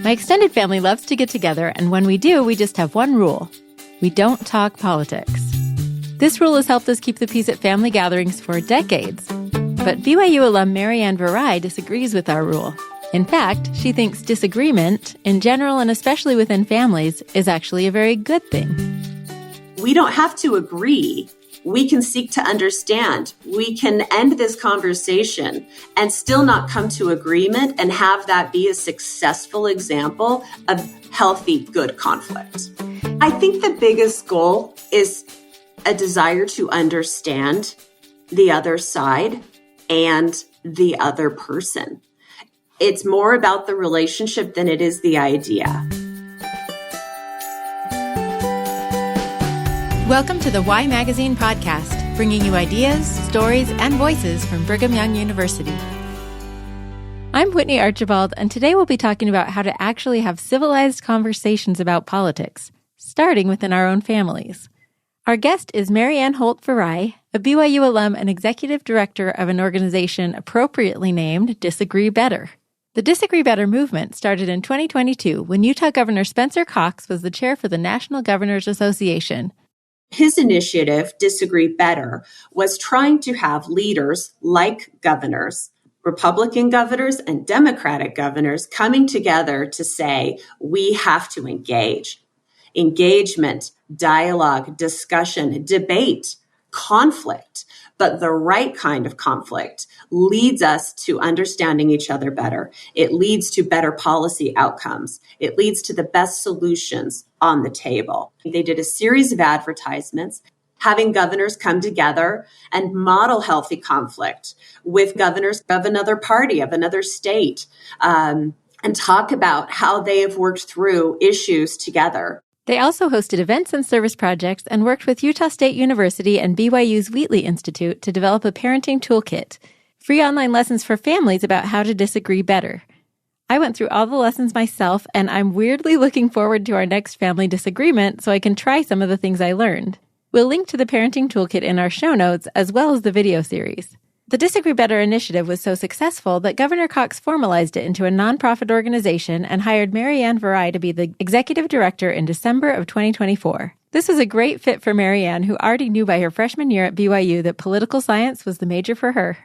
My extended family loves to get together, and when we do, we just have one rule. We don't talk politics. This rule has helped us keep the peace at family gatherings for decades. But BYU alum Marianne Viray disagrees with our rule. In fact, she thinks disagreement, in general and especially within families, is actually a very good thing. We don't have to agree. We can seek to understand. We can end this conversation and still not come to agreement and have that be a successful example of healthy, good conflict. I think the biggest goal is a desire to understand the other side and the other person. It's more about the relationship than it is the idea. Welcome to the Why Magazine podcast, bringing you ideas, stories, and voices from Brigham Young University. I'm Whitney Archibald, and today we'll be talking about how to actually have civilized conversations about politics, starting within our own families. Our guest is Marianne Holt Viray, a BYU alum and executive director of an organization appropriately named Disagree Better. The Disagree Better movement started in 2022 when Utah Governor Spencer Cox was the chair for the National Governors Association. His initiative, Disagree Better, was trying to have leaders like governors, Republican governors and Democratic governors, coming together to say, we have to engage. Engagement, dialogue, discussion, debate, conflict, but the right kind of conflict leads us to understanding each other better. It leads to better policy outcomes. It leads to the best solutions on the table. They did a series of advertisements having governors come together and model healthy conflict with governors of another party, of another state, and talk about how they have worked through issues together. They also hosted events and service projects and worked with Utah State University and BYU's Wheatley Institute to develop a parenting toolkit, free online lessons for families about how to disagree better. I went through all the lessons myself, and I'm weirdly looking forward to our next family disagreement so I can try some of the things I learned. We'll link to the parenting toolkit in our show notes as well as the video series. The Disagree Better initiative was so successful that Governor Cox formalized it into a nonprofit organization and hired Marianne Viray to be the executive director in December of 2024. This was a great fit for Marianne, who already knew by her freshman year at BYU that political science was the major for her.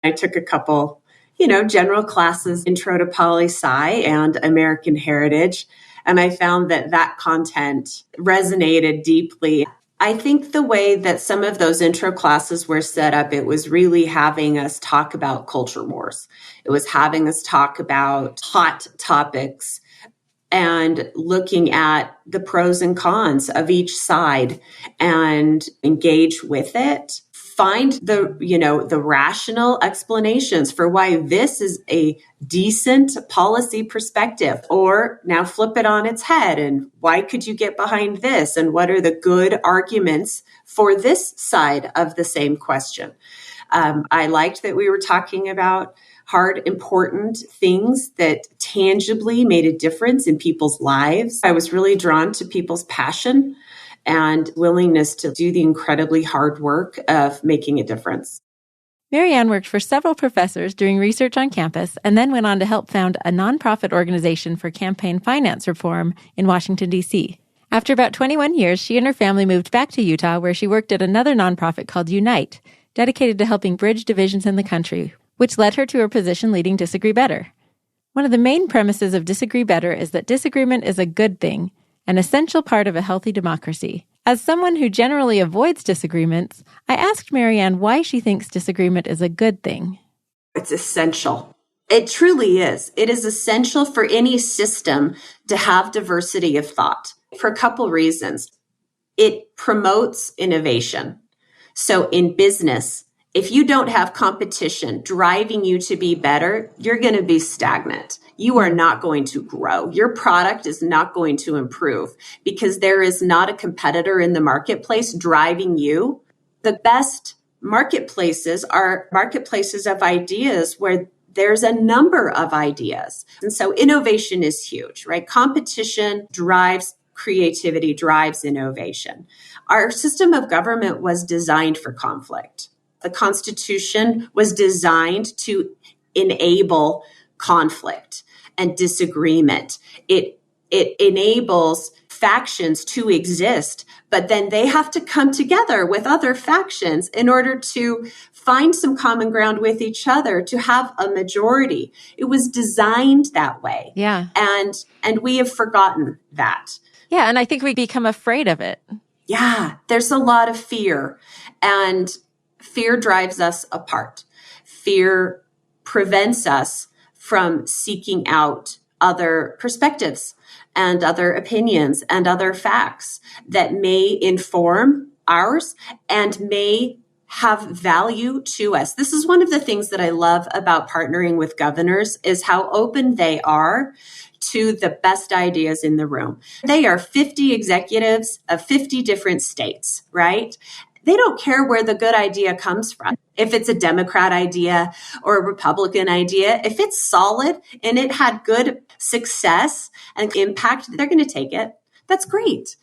I took a couple, general classes, Intro to Poli-Sci and American Heritage, and I found that content resonated deeply. I think the way that some of those intro classes were set up, it was really having us talk about culture wars. It was having us talk about hot topics and looking at the pros and cons of each side and engage with it. Find the rational explanations for why this is a decent policy perspective, or now flip it on its head. And why could you get behind this? And what are the good arguments for this side of the same question? I liked that we were talking about hard, important things that tangibly made a difference in people's lives. I was really drawn to people's passion and willingness to do the incredibly hard work of making a difference. Marianne worked for several professors doing research on campus and then went on to help found a nonprofit organization for campaign finance reform in Washington, D.C. After about 21 years, she and her family moved back to Utah, where she worked at another nonprofit called Unite, dedicated to helping bridge divisions in the country, which led her to her position leading Disagree Better. One of the main premises of Disagree Better is that disagreement is a good thing, an essential part of a healthy democracy. As someone who generally avoids disagreements, I asked Marianne why she thinks disagreement is a good thing. It's essential. It truly is. It is essential for any system to have diversity of thought for a couple reasons. It promotes innovation. So in business, if you don't have competition driving you to be better, you're going to be stagnant. You are not going to grow. Your product is not going to improve because there is not a competitor in the marketplace driving you. The best marketplaces are marketplaces of ideas where there's a number of ideas. And so innovation is huge, right? Competition drives creativity, drives innovation. Our system of government was designed for conflict. The Constitution was designed to enable conflict and disagreement. It enables factions to exist, but then they have to come together with other factions in order to find some common ground with each other to have a majority. It was designed that way. Yeah. And we have forgotten that. Yeah. And I think we become afraid of it. Yeah. There's a lot of fear, and fear drives us apart. Fear prevents us from seeking out other perspectives and other opinions and other facts that may inform ours and may have value to us. This is one of the things that I love about partnering with governors is how open they are to the best ideas in the room. They are 50 executives of 50 different states, right? They don't care where the good idea comes from. If it's a Democrat idea or a Republican idea, if it's solid and it had good success and impact, they're going to take it. That's great.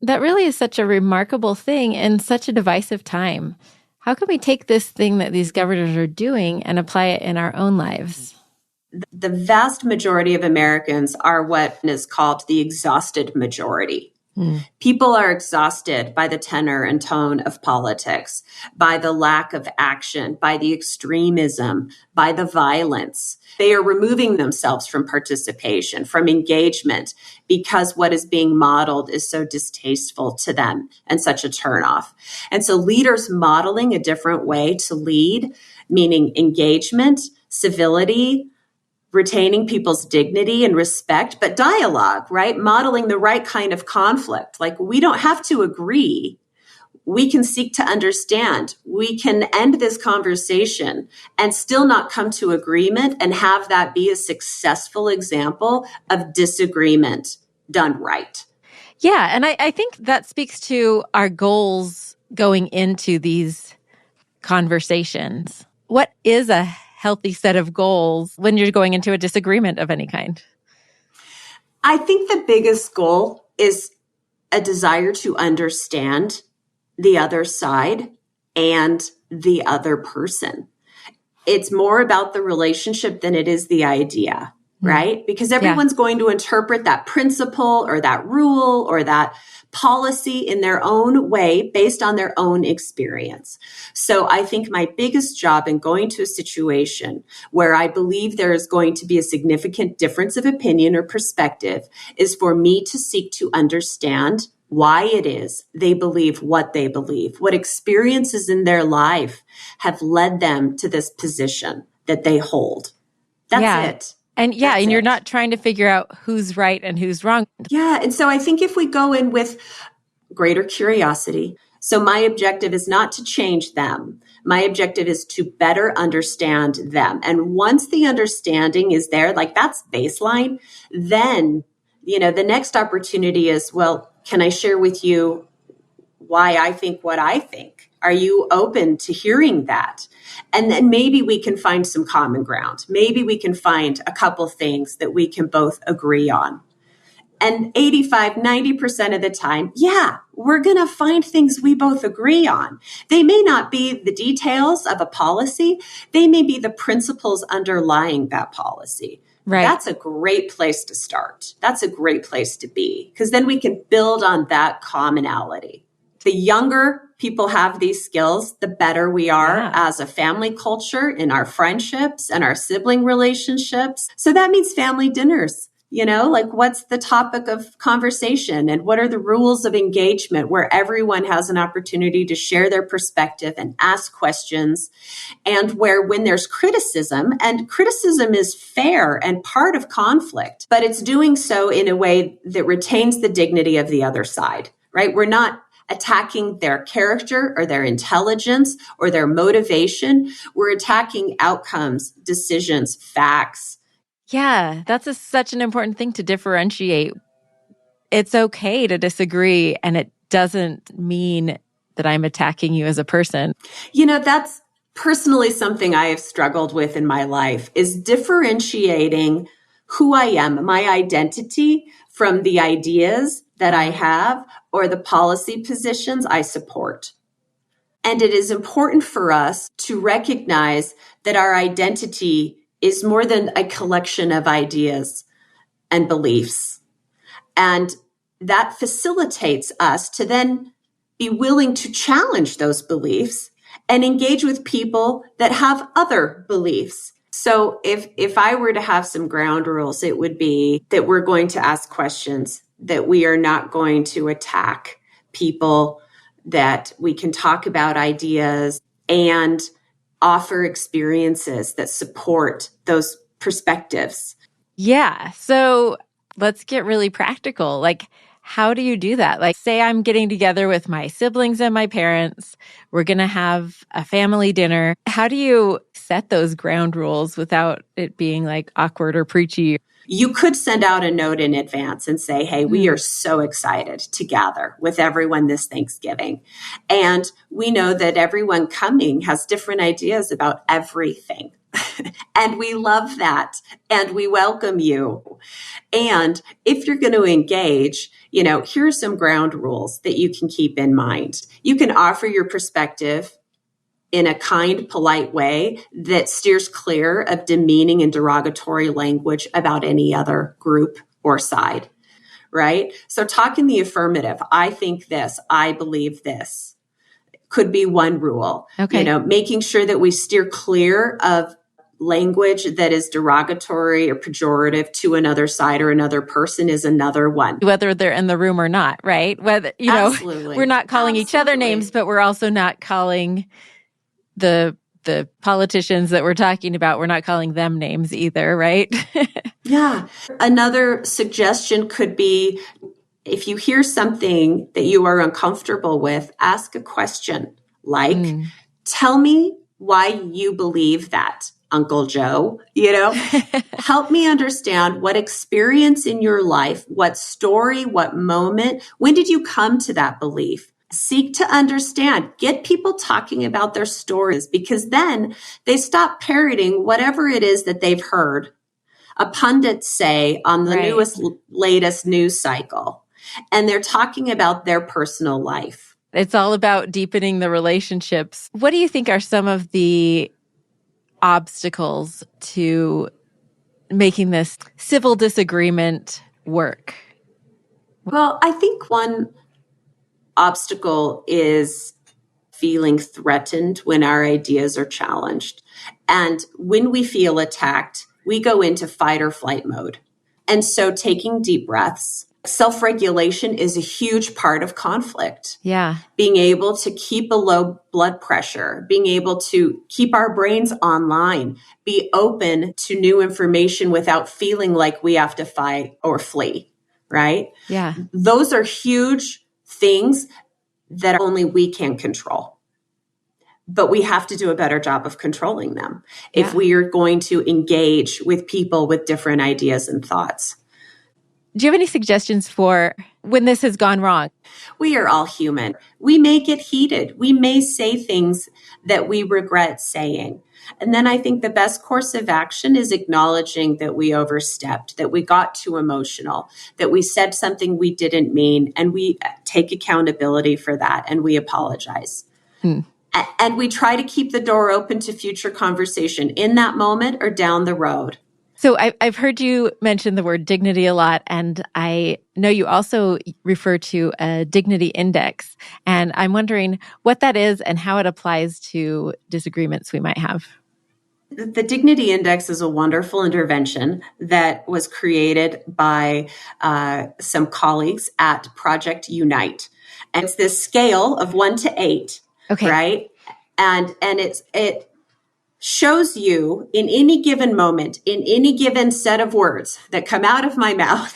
That really is such a remarkable thing in such a divisive time. How can we take this thing that these governors are doing and apply it in our own lives? The vast majority of Americans are what is called the exhausted majority. People are exhausted by the tenor and tone of politics, by the lack of action, by the extremism, by the violence. They are removing themselves from participation, from engagement, because what is being modeled is so distasteful to them and such a turnoff. And so leaders modeling a different way to lead, meaning engagement, civility, retaining people's dignity and respect, but dialogue, right? Modeling the right kind of conflict. Like, we don't have to agree. We can seek to understand. We can end this conversation and still not come to agreement and have that be a successful example of disagreement done right. Yeah. And I think that speaks to our goals going into these conversations. What is a healthy set of goals when you're going into a disagreement of any kind? I think the biggest goal is a desire to understand the other side and the other person. It's more about the relationship than it is the idea, right? Because everyone's going to interpret that principle or that rule or that policy in their own way based on their own experience. So I think my biggest job in going to a situation where I believe there is going to be a significant difference of opinion or perspective is for me to seek to understand why it is they believe what they believe, what experiences in their life have led them to this position that they hold. That's it. And and you're not trying to figure out who's right and who's wrong. Yeah. And so I think if we go in with greater curiosity, so my objective is not to change them. My objective is to better understand them. And once the understanding is there, like that's baseline, then, the next opportunity is, well, can I share with you why I think what I think? Are you open to hearing that? And then maybe we can find some common ground. Maybe we can find a couple things that we can both agree on. And 85-90% of the time, we're going to find things we both agree on. They may not be the details of a policy. They may be the principles underlying that policy. Right. That's a great place to start. That's a great place to be, because then we can build on that commonality. The younger people have these skills, the better we are as a family culture in our friendships and our sibling relationships. So that means family dinners. Like what's the topic of conversation and what are the rules of engagement where everyone has an opportunity to share their perspective and ask questions, and where when there's criticism, and criticism is fair and part of conflict, but it's doing so in a way that retains the dignity of the other side, right? We're not attacking their character or their intelligence or their motivation. We're attacking outcomes, decisions, facts. Yeah, that's such an important thing to differentiate. It's okay to disagree, and it doesn't mean that I'm attacking you as a person. That's personally something I have struggled with in my life, is differentiating who I am, my identity, from the ideas that I have or the policy positions I support. And it is important for us to recognize that our identity is more than a collection of ideas and beliefs. And that facilitates us to then be willing to challenge those beliefs and engage with people that have other beliefs. So if I were to have some ground rules, it would be that we're going to ask questions, that we are not going to attack people, that we can talk about ideas and offer experiences that support those perspectives. Yeah. So let's get really practical. Like, how do you do that? Like, say I'm getting together with my siblings and my parents. We're going to have a family dinner. How do you set those ground rules without it being like awkward or preachy? You could send out a note in advance and say, hey, we are so excited to gather with everyone this Thanksgiving. And we know that everyone coming has different ideas about everything. And we love that. And we welcome you. And if you're going to engage, here are some ground rules that you can keep in mind. You can offer your perspective in a kind, polite way that steers clear of demeaning and derogatory language about any other group or side, right? So talk in the affirmative. I think this, I believe this could be one rule. Okay. Making sure that we steer clear of language that is derogatory or pejorative to another side or another person is another one. Whether they're in the room or not, right? Whether, Absolutely. We're not calling each other names, but we're also not calling the politicians that we're talking about, we're not calling them names either, right? Yeah. Another suggestion could be, if you hear something that you are uncomfortable with, ask a question like, tell me why you believe that, Uncle Joe. Help me understand what experience in your life, what story, what moment, when did you come to that belief? Seek to understand, get people talking about their stories, because then they stop parroting whatever it is that they've heard a pundit say on the latest news cycle. And they're talking about their personal life. It's all about deepening the relationships. What do you think are some of the obstacles to making this civil disagreement work? Well, I think one obstacle is feeling threatened when our ideas are challenged. And when we feel attacked, we go into fight or flight mode. And so taking deep breaths, self-regulation is a huge part of conflict. Yeah. Being able to keep a low blood pressure, being able to keep our brains online, be open to new information without feeling like we have to fight or flee, right? Yeah. Those are huge things that only we can control. But we have to do a better job of controlling them if we are going to engage with people with different ideas and thoughts. Do you have any suggestions for when this has gone wrong? We are all human. We may get heated. We may say things that we regret saying. And then I think the best course of action is acknowledging that we overstepped, that we got too emotional, that we said something we didn't mean, and we take accountability for that and we apologize. And we try to keep the door open to future conversation in that moment or down the road. So I've heard you mention the word dignity a lot, and I know you also refer to a dignity index. And I'm wondering what that is and how it applies to disagreements we might have. The Dignity Index is a wonderful intervention that was created by some colleagues at Project Unite. And it's this scale of 1 to 8, right? And it shows you in any given moment, in any given set of words that come out of my mouth,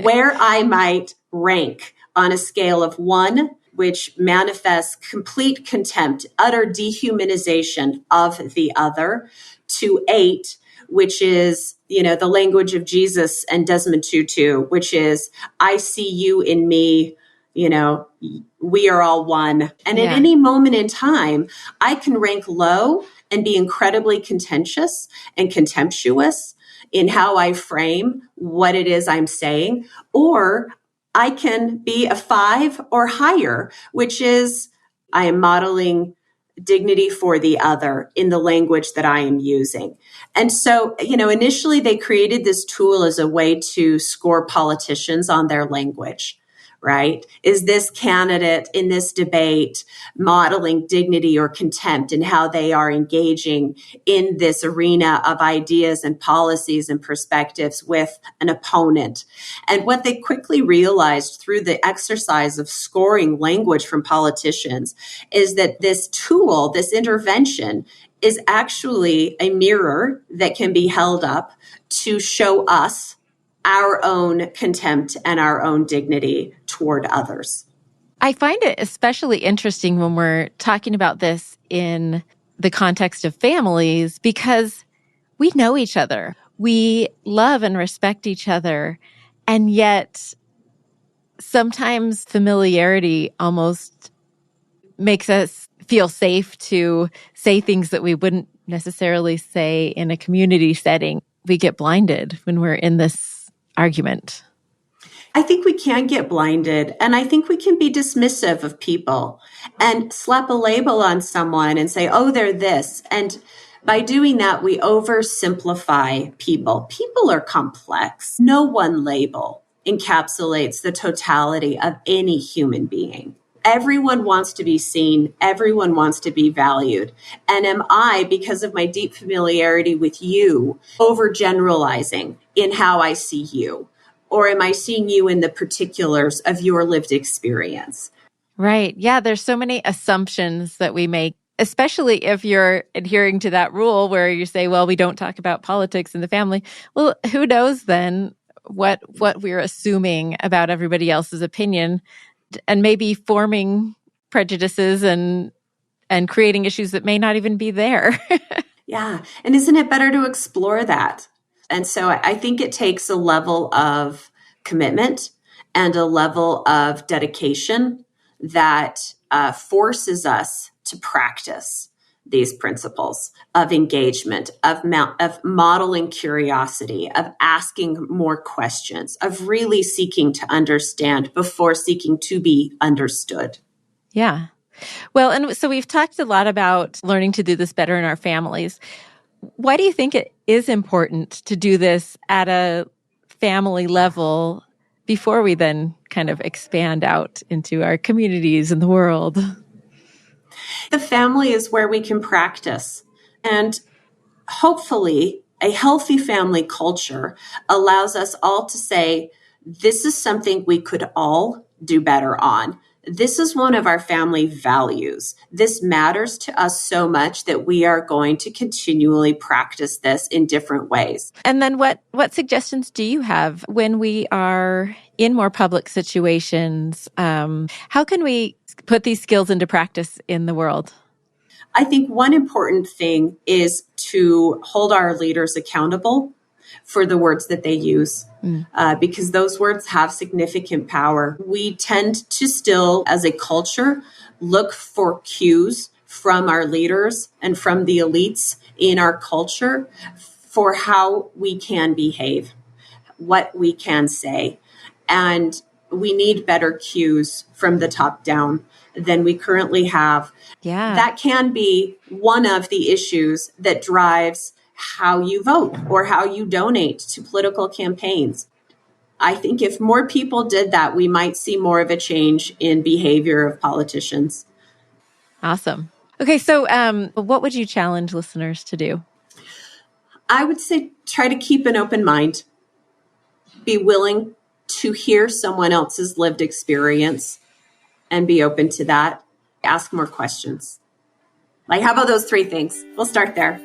where I might rank on a scale of 1, which manifests complete contempt, utter dehumanization of the other, to 8, which is, the language of Jesus and Desmond Tutu, which is, I see you in me, we are all one. And at any moment in time, I can rank low and be incredibly contentious and contemptuous in how I frame what it is I'm saying, or I can be a 5 or higher, which is I am modeling dignity for the other in the language that I am using. And so, initially they created this tool as a way to score politicians on their language, right? Is this candidate in this debate modeling dignity or contempt in how they are engaging in this arena of ideas and policies and perspectives with an opponent? And what they quickly realized through the exercise of scoring language from politicians is that this tool, this intervention, is actually a mirror that can be held up to show us our own contempt and our own dignity toward others. I find it especially interesting when we're talking about this in the context of families because we know each other. We love and respect each other. And yet sometimes familiarity almost makes us feel safe to say things that we wouldn't necessarily say in a community setting. We get blinded when we're in this argument. I think we can get blinded, and I think we can be dismissive of people and slap a label on someone and say, oh, they're this. And by doing that, we oversimplify people. People are complex. No one label encapsulates the totality of any human being. Everyone wants to be seen. Everyone wants to be valued. And am I, because of my deep familiarity with you, overgeneralizing in how I see you? Or am I seeing you in the particulars of your lived experience? Right. Yeah, there's so many assumptions that we make, especially if you're adhering to that rule where you say, well, we don't talk about politics in the family. Well, who knows then what we're assuming about everybody else's opinion and maybe forming prejudices and creating issues that may not even be there. Yeah. And isn't it better to explore that? And so I think it takes a level of commitment and a level of dedication that forces us to practice these principles of engagement, of modeling curiosity, of asking more questions, of really seeking to understand before seeking to be understood. Yeah. Well, and so we've talked a lot about learning to do this better in our families. Why do you think it is important to do this at a family level before we then kind of expand out into our communities and the world? The family is where we can practice. And hopefully, a healthy family culture allows us all to say, this is something we could all do better on. This is one of our family values. This matters to us so much that we are going to continually practice this in different ways. And then what suggestions do you have when we are in more public situations? How can we put these skills into practice in the world? I think one important thing is to hold our leaders accountable for the words that they use, because those words have significant power. We tend to still, as a culture, look for cues from our leaders and from the elites in our culture for how we can behave, what we can say. And we need better cues from the top down than we currently have. Yeah. That can be one of the issues that drives how you vote or how you donate to political campaigns. I think if more people did that, we might see more of a change in behavior of politicians. Awesome. Okay, so what would you challenge listeners to do? I would say try to keep an open mind. Be willing to hear someone else's lived experience and be open to that. Ask more questions. Like, how about those 3 things? We'll start there.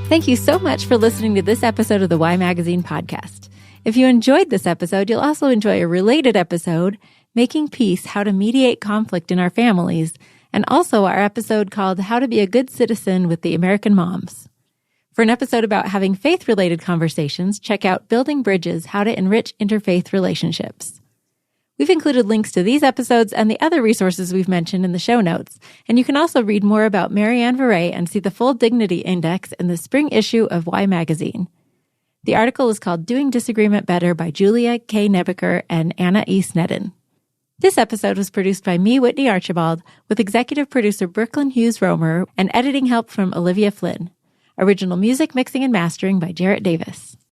Thank you so much for listening to this episode of the Y Magazine podcast. If you enjoyed this episode, you'll also enjoy a related episode, Making Peace, How to Mediate Conflict in Our Families, and also our episode called How to Be a Good Citizen with the American Moms. For an episode about having faith-related conversations, check out Building Bridges, How to Enrich Interfaith Relationships. We've included links to these episodes and the other resources we've mentioned in the show notes, and you can also read more about Marianne Viray and see the full Dignity Index in the spring issue of Y Magazine. The article is called Doing Disagreement Better by Julia K. Nebeker and Anna E. Snedden. This episode was produced by me, Whitney Archibald, with executive producer Brooklyn Hughes-Romer and editing help from Olivia Flynn. Original music, mixing, and mastering by Jarrett Davis.